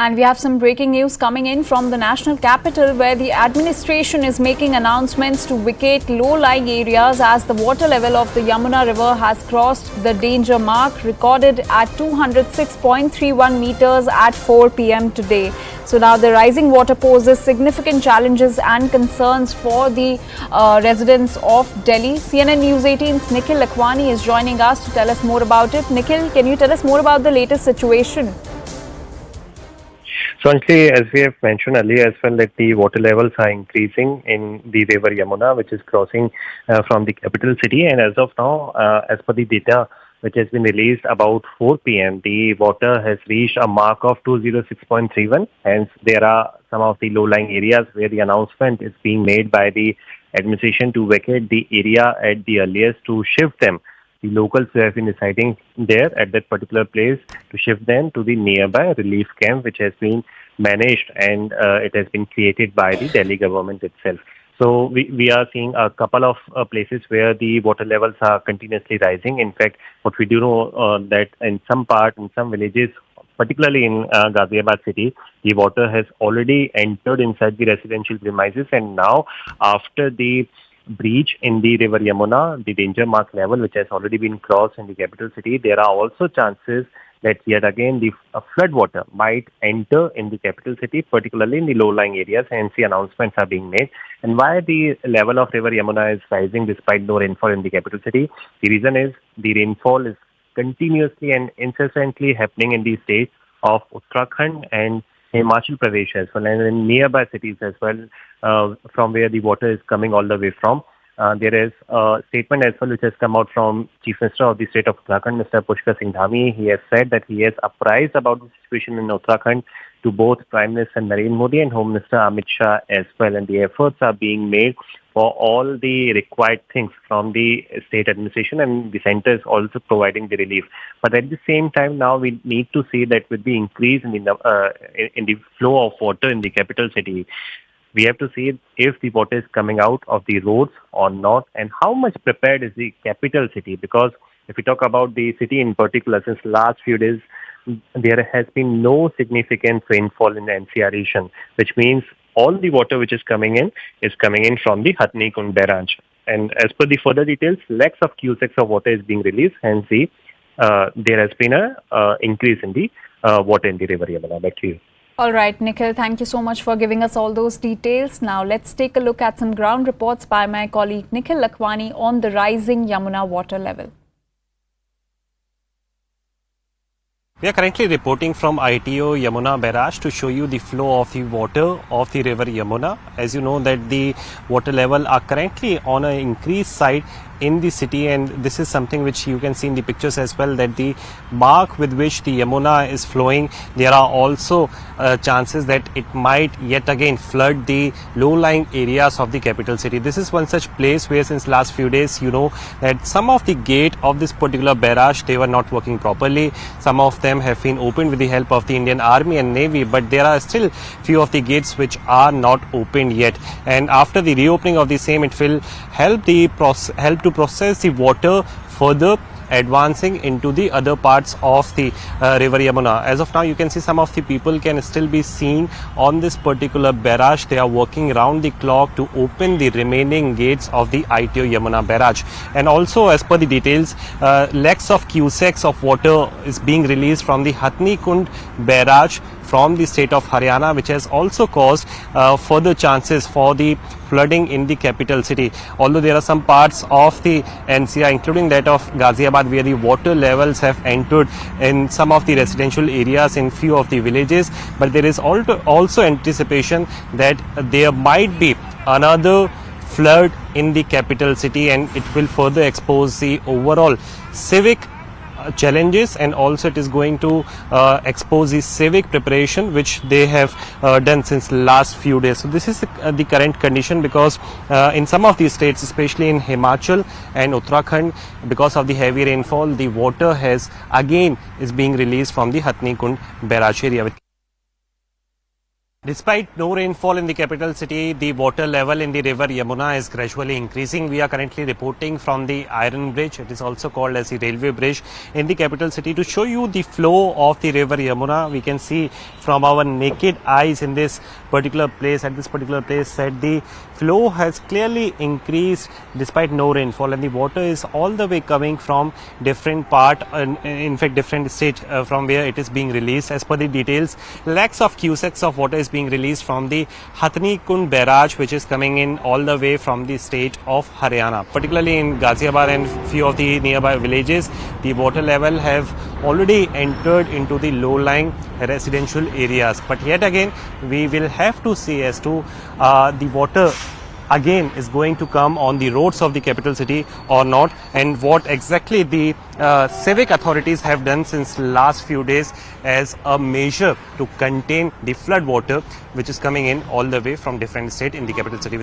And we have some breaking news coming in from the national capital, where the administration is making announcements to vacate low-lying areas as the water level of the Yamuna River has crossed the danger mark recorded at 206.31 meters at 4 p.m. today. So now the rising water poses significant challenges and concerns for the residents of Delhi. CNN News 18's Nikhil Lakhwani is joining us to tell us more about it. Nikhil, can you tell us more about the latest situation? So actually, as we have mentioned earlier as well, that the water levels are increasing in the river Yamuna, which is crossing from the capital city. And as of now, as per the data which has been released about 4 p.m., the water has reached a mark of 206.31. Hence, there are some of the low-lying areas where the announcement is being made by the administration to vacate the area at the earliest, to shift them. The locals who have been residing there at that particular place, to shift them to the nearby relief camp, which has been managed and it has been created by the Delhi government itself. So we are seeing a couple of places where the water levels are continuously rising. In fact, what we do know that in some villages, particularly in Ghaziabad city, the water has already entered inside the residential premises, and now after the breach in the river Yamuna, the danger mark level, which has already been crossed in the capital city, there are also chances that yet again the flood water might enter in the capital city, particularly in the low-lying areas. Hence, the announcements are being made. And why the level of river Yamuna is rising despite no rainfall in the capital city? The reason is the rainfall is continuously and incessantly happening in the states of Uttarakhand and Himachal Pradesh as well, and in nearby cities as well, from where the water is coming all the way from. There is a statement as well which has come out from Chief Minister of the state of Uttarakhand, Mr. Pushkar Singh Dhami. He has said that he has apprised about the situation in Uttarakhand to both Prime Minister Narendra Modi and Home Minister Amit Shah as well, and the efforts are being made for all the required things from the state administration, and the centre is also providing the relief. But at the same time, now we need to see that with the increase in the flow of water in the capital city, we have to see if the water is coming out of the roads or not, and how much prepared is the capital city. Because if we talk about the city in particular, since last few days, there has been no significant rainfall in the NCR region, which means all the water which is coming in from the Hathni Kund barrage. And as per the further details, lakhs of cusecs of water is being released, hence there has been a increase in the water in the river Yamuna. Back to you. All right, Nikhil, thank you so much for giving us all those details. Now let's take a look at some ground reports by my colleague Nikhil Lakhwani on the rising Yamuna water level. We are currently reporting from ITO Yamuna Barrage to show you the flow of the water of the river Yamuna. As you know that the water level are currently on an increased side in the city, and this is something which you can see in the pictures as well, that the mark with which the Yamuna is flowing, there are also chances that it might yet again flood the low-lying areas of the capital city. This is one such place where since last few days, you know that some of the gate of this particular barrage, they were not working properly. Some of them have been opened with the help of the Indian Army and Navy, but there are still few of the gates which are not opened yet. And after the reopening of the same, it will help to process the water further, advancing into the other parts of the river Yamuna. As of now, you can see some of the people can still be seen on this particular barrage. They are working around the clock to open the remaining gates of the ITO Yamuna barrage. And also, as per the details, lakhs of cusecs of water is being released from the Hathni Kund barrage from the state of Haryana, which has also caused further chances for the flooding in the capital city. Although there are some parts of the NCR, including that of Ghaziabad, where the water levels have entered in some of the residential areas in few of the villages, but there is also anticipation that there might be another flood in the capital city, and it will further expose the overall civic challenges, and also it is going to expose the civic preparation which they have done since last few days. So this is the current condition, because in some of these states, especially in Himachal and Uttarakhand, because of the heavy rainfall, the water is being released from the Hathni Kund barrage area. Despite no rainfall in the capital city, the water level in the river Yamuna is gradually increasing. We are currently reporting from the Iron Bridge. It is also called as the railway bridge in the capital city. To show you the flow of the river Yamuna, we can see from our naked eyes in this particular place, that the flow has clearly increased despite no rainfall, and the water is all the way coming from different part, in fact different state from where it is being released. As per the details, lakhs of cusecs of water is being released from the Hathni Kund barrage, which is coming in all the way from the state of Haryana. Particularly in Ghaziabad and few of the nearby villages, the water level have already entered into the low-lying residential areas. But yet again, we will have to see as to the water again is going to come on the roads of the capital city or not, and what exactly the civic authorities have done since last few days as a measure to contain the flood water which is coming in all the way from different states in the capital city.